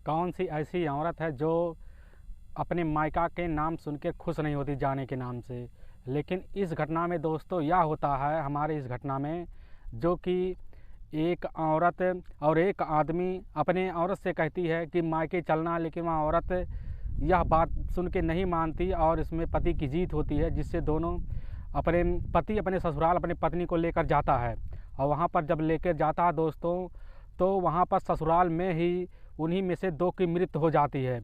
कौन सी ऐसी औरत है जो अपने मायका के नाम सुन के खुश नहीं होती जाने के नाम से। लेकिन इस घटना में दोस्तों यह होता है, हमारे इस घटना में, जो कि एक औरत और एक आदमी अपने औरत से कहती है कि मायके चलना, लेकिन वह औरत यह बात सुन के नहीं मानती और इसमें पति की जीत होती है, जिससे दोनों पति अपने ससुराल अपने पत्नी को लेकर जाता है। और वहाँ पर जब लेकर जाता है दोस्तों, तो वहाँ पर ससुराल में ही उन्हीं में से दो की मृत्यु हो जाती है।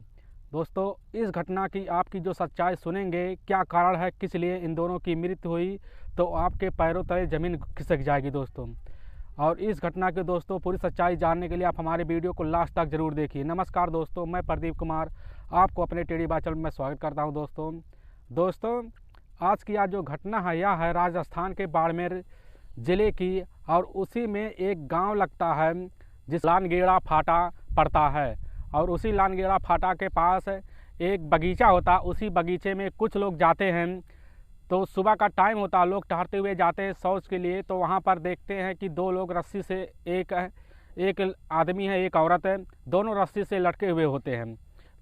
दोस्तों, इस घटना की आपकी जो सच्चाई सुनेंगे, क्या कारण है, किस लिए इन दोनों की मृत्यु हुई, तो आपके पैरों तले ज़मीन खिसक जाएगी दोस्तों। और इस घटना के दोस्तों पूरी सच्चाई जानने के लिए आप हमारे वीडियो को लास्ट तक ज़रूर देखिए। नमस्कार दोस्तों, मैं प्रदीप कुमार आपको अपने टेढ़ी बात चैनल में स्वागत करता हूं। दोस्तों आज की जो घटना है यह है राजस्थान के बाड़मेर ज़िले की, और उसी में एक गांव लगता है जिस लानगेड़ा फाटा पड़ता है। और उसी लानगेड़ा फाटा के पास एक बगीचा होता, उसी बगीचे में कुछ लोग जाते हैं। तो सुबह का टाइम होता, लोग टहलते हुए जाते हैं शौच के लिए। तो वहाँ पर देखते हैं कि दो लोग रस्सी से, एक आदमी है एक औरत है, दोनों रस्सी से लटके हुए होते हैं।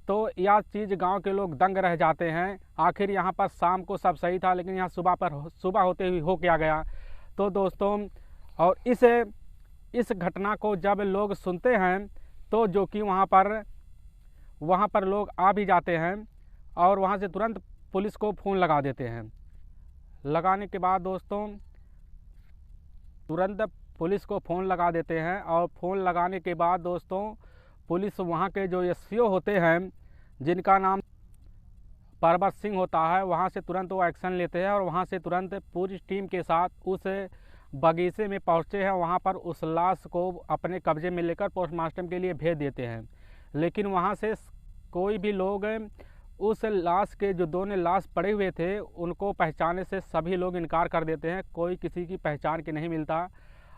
तो यह चीज़ गांव के लोग दंग रह जाते हैं। आखिर यहाँ पर शाम को सब सही था, लेकिन यहाँ सुबह होते हुए हो क्या गया। तो दोस्तों, और इस घटना को जब लोग सुनते हैं तो जो कि वहाँ पर लोग आ भी जाते हैं और वहाँ से तुरंत पुलिस को फ़ोन लगा देते हैं। लगाने के बाद दोस्तों तुरंत पुलिस को फ़ोन लगा देते हैं, और फ़ोन लगाने के बाद दोस्तों पुलिस वहाँ के जो एसपीओ होते हैं, जिनका नाम परबत सिंह होता है, वहाँ से तुरंत वो एक्शन लेते हैं और वहाँ से तुरंत पूरी टीम के साथ उस बगीचे में पहुँचते हैं। वहाँ पर उस लाश को अपने कब्जे में लेकर पोस्टमार्टम के लिए भेज देते हैं। लेकिन वहाँ से कोई भी लोग उस लाश के, जो दोनों लाश पड़े हुए थे, उनको पहचानने से सभी लोग इनकार कर देते हैं। कोई किसी की पहचान के नहीं मिलता।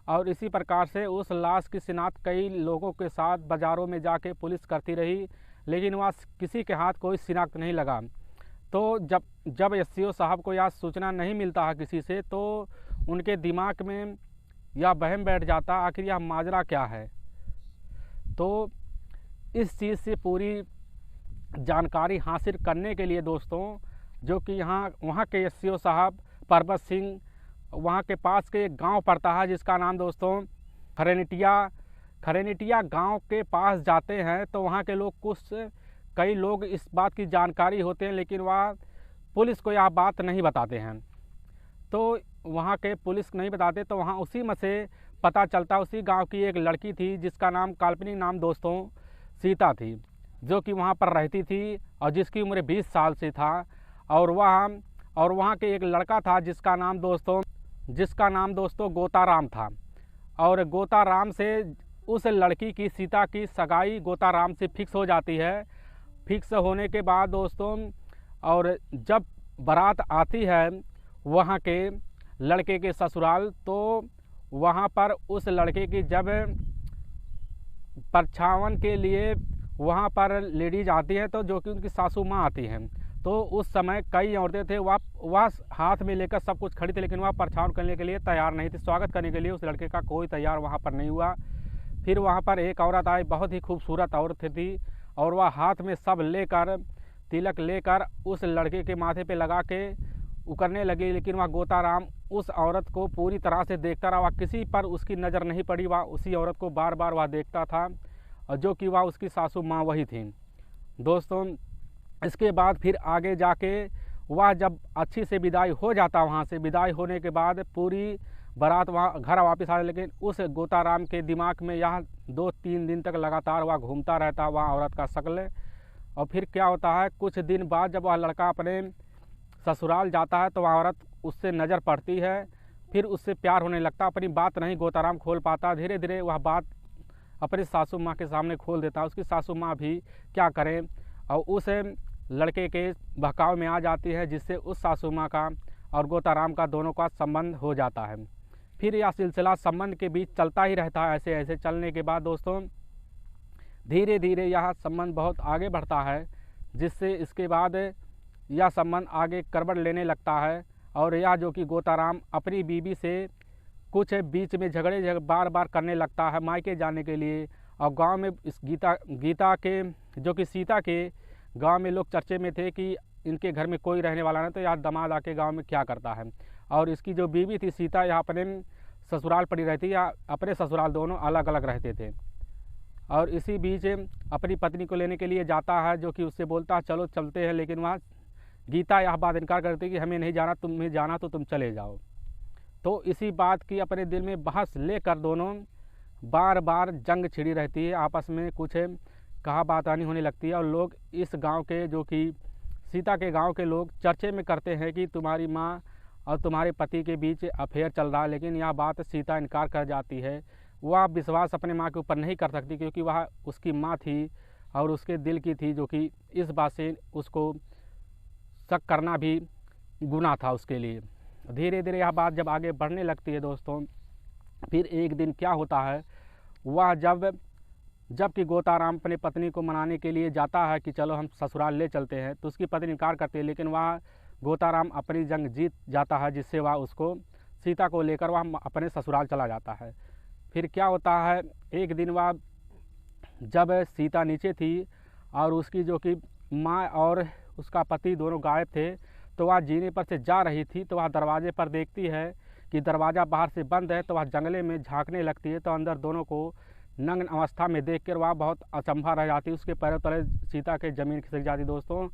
और इसी प्रकार से उस लाश की शिनाख्त कई लोगों के साथ बाज़ारों में जाके पुलिस करती रही, लेकिन वहाँ किसी के हाथ कोई शिनाख्त नहीं लगा। तो जब एसपीओ साहब को यह सूचना नहीं मिलता है किसी से, तो उनके दिमाग में यह वहम बैठ जाता, आखिर यह माजरा क्या है। तो इस चीज़ से पूरी जानकारी हासिल करने के लिए दोस्तों, जो कि वहाँ के एसपीओ साहब परबत सिंह, वहाँ के पास के एक गांव पड़ता है जिसका नाम दोस्तों खरेनिटिया गांव के पास जाते हैं। तो वहाँ के लोग कई लोग इस बात की जानकारी होते हैं, लेकिन वह पुलिस को यह बात नहीं बताते हैं। तो वहाँ के पुलिस नहीं बताते, तो वहाँ उसी में से पता चलता, उसी गांव की एक लड़की थी जिसका नाम, काल्पनिक नाम दोस्तों सीता थी, जो कि वहाँ पर रहती थी और जिसकी उम्र 20 साल से था। और वहाँ के एक लड़का था जिसका नाम दोस्तों गोताराम था। और गोताराम से उस लड़की की, सीता की सगाई गोताराम से फिक्स हो जाती है। फिक्स होने के बाद दोस्तों, और जब बारात आती है वहाँ के लड़के के ससुराल, तो वहाँ पर उस लड़के की जब परछावन के लिए वहाँ पर लेडीज आती है, तो जो कि उनकी सासू माँ आती हैं। तो उस समय कई औरतें थे, वह हाथ में लेकर सब कुछ खड़ी थी, लेकिन वह परछावन करने के लिए तैयार नहीं थी। स्वागत करने के लिए उस लड़के का कोई तैयार वहाँ पर नहीं हुआ। फिर वहाँ पर एक औरत आई, बहुत ही खूबसूरत औरत थी, और वह हाथ में सब लेकर, तिलक लेकर उस लड़के के माथे पे लगा के उकरने लगी। लेकिन वह गोताराम उस औरत को पूरी तरह से देखता रहा, वह किसी पर उसकी नज़र नहीं पड़ी। वह उसी औरत को बार बार वह देखता था, और जो कि वह उसकी सासू माँ वही थी दोस्तों। इसके बाद फिर आगे जाके वह जब अच्छी से विदाई हो जाता, वहाँ से विदाई होने के बाद पूरी बारात वहाँ घर वापस आ, लेकिन उस गोताराम के दिमाग में यह 2-3 दिन तक लगातार वह घूमता रहता, वह औरत का शक्ल। और फिर क्या होता है, कुछ दिन बाद जब वह लड़का अपने ससुराल जाता है, तो वह औरत उससे नज़र पड़ती है, फिर उससे प्यार होने लगता। अपनी बात नहीं गोताराम खोल पाता, धीरे धीरे वह बात अपनी सासू माँ के सामने खोल देता। उसकी सासू माँ भी क्या करें, और उस लड़के के बहकाव में आ जाती है, जिससे उस सासू माँ का और गोताराम का दोनों का संबंध हो जाता है। फिर यह सिलसिला संबंध के बीच चलता ही रहता है। ऐसे ऐसे चलने के बाद दोस्तों धीरे धीरे यह संबंध बहुत आगे बढ़ता है, जिससे इसके बाद यह संबंध आगे करवट लेने लगता है। और यह जो कि गोताराम अपनी बीवी से कुछ बीच में झगड़े बार बार करने लगता है मायके जाने के लिए, और गांव में इस गीता के जो कि सीता के गांव में लोग चर्चे में थे कि इनके घर में कोई रहने वाला नहीं, तो यहाँ दामाद आके गांव में क्या करता है। और इसकी जो बीवी थी सीता यहाँ अपने ससुराल पड़ी रहती या अपने ससुराल दोनों अलग अलग रहते थे। और इसी बीच अपनी पत्नी को लेने के लिए जाता है, जो कि उससे बोलता है चलो चलते हैं, लेकिन वहाँ गीता यह बात इनकार करती है कि हमें नहीं जाना, तुम्हें जाना तो तुम चले जाओ। तो इसी बात की अपने दिल में बहस लेकर दोनों बार बार जंग छिड़ी रहती है, आपस में कुछ कहा बातानी होने लगती है। और लोग इस गांव के जो कि सीता के गांव के लोग चर्चे में करते हैं कि तुम्हारी माँ और तुम्हारे पति के बीच अफेयर चल रहा है, लेकिन यह बात सीता इनकार कर जाती है। वह विश्वास अपने माँ के ऊपर नहीं कर सकती, क्योंकि वह उसकी माँ थी और उसके दिल की थी, जो कि इस बात से उसको शक करना भी गुनाह था उसके लिए। धीरे धीरे यह बात जब आगे बढ़ने लगती है दोस्तों, फिर एक दिन क्या होता है, वह जब कि गोताराम अपने पत्नी को मनाने के लिए जाता है कि चलो हम ससुराल ले चलते हैं, तो उसकी पत्नी इनकार करती है, लेकिन वह गोताराम अपनी जंग जीत जाता है, जिससे वह उसको सीता को लेकर वह अपने ससुराल चला जाता है। फिर क्या होता है, एक दिन वह जब सीता नीचे थी और उसकी जो कि माँ और उसका पति दोनों गायब थे, तो वह जीने पर से जा रही थी, तो वह दरवाजे पर देखती है कि दरवाज़ा बाहर से बंद है, तो वह जंगले में झांकने लगती है, तो अंदर दोनों को नग्न अवस्था में देखकर वह बहुत अचंभा रह जाती है। उसके पैरों तले सीता के ज़मीन खिसक जाती दोस्तों,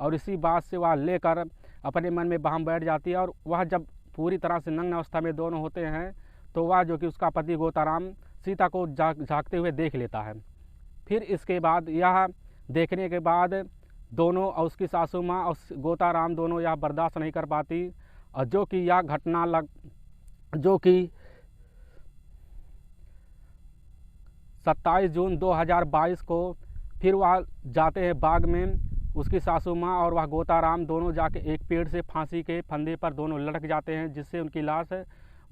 और इसी बात से वह लेकर अपने मन में बहम बैठ जाती है। और वह जब पूरी तरह से नग्न अवस्था में दोनों होते हैं, तो वह जो कि उसका पति गोताराम सीता को झांकते हुए देख लेता है। फिर इसके बाद यह देखने के बाद दोनों और उसकी सासू माँ और गोताराम दोनों यह बर्दाश्त नहीं कर पाती, और जो कि यह घटना जो कि 27 जून 2022 को फिर वह जाते हैं बाग में, उसकी सासू माँ और वह गोताराम दोनों जाके एक पेड़ से फांसी के फंदे पर दोनों लटक जाते हैं, जिससे उनकी लाश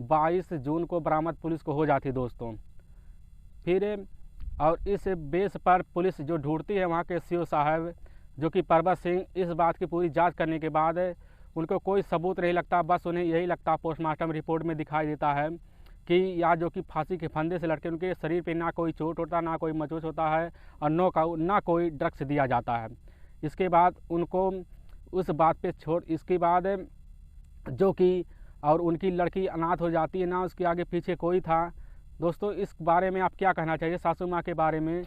22 जून को बरामद पुलिस को हो जाती दोस्तों। फिर और इस बेस पर पुलिस जो ढूंढती है वहाँ के सीओ साहब जो कि परबत सिंह, इस बात की पूरी जांच करने के बाद उनको कोई सबूत नहीं लगता, बस उन्हें यही लगता, पोस्टमार्टम रिपोर्ट में दिखाई देता है कि या जो कि फांसी के फंदे से लटके उनके शरीर पे ना कोई चोट होता, ना कोई मचोच होता है, और ना कोई ड्रग्स दिया जाता है। इसके बाद उनको उस बात पे छोड़, इसके बाद जो कि और उनकी लड़की अनाथ हो जाती है, ना उसके आगे पीछे कोई था। दोस्तों इस बारे में आप क्या कहना चाहिए सासू माँ के बारे में?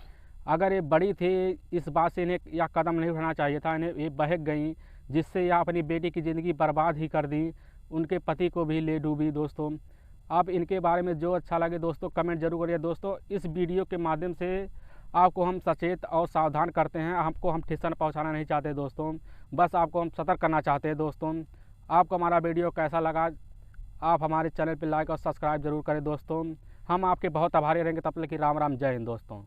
अगर ये बड़ी थी, इस बात से इन्हें यह कदम नहीं उठाना चाहिए था, इन्हें ये बहक गई, जिससे यह अपनी बेटी की ज़िंदगी बर्बाद ही कर दी, उनके पति को भी ले डूबी। दोस्तों आप इनके बारे में जो अच्छा लगे दोस्तों कमेंट जरूर करिए। दोस्तों इस वीडियो के माध्यम से आपको हम सचेत और सावधान करते हैं, आपको हम ठेस पहुंचाना नहीं चाहते दोस्तों, बस आपको हम सतर्क करना चाहते हैं। दोस्तों आपको हमारा वीडियो कैसा लगा, आप हमारे चैनल पर लाइक और सब्सक्राइब जरूर करें दोस्तों, हम आपके बहुत आभारी रहेंगे। तब तक कि राम राम, जय हिंद दोस्तों।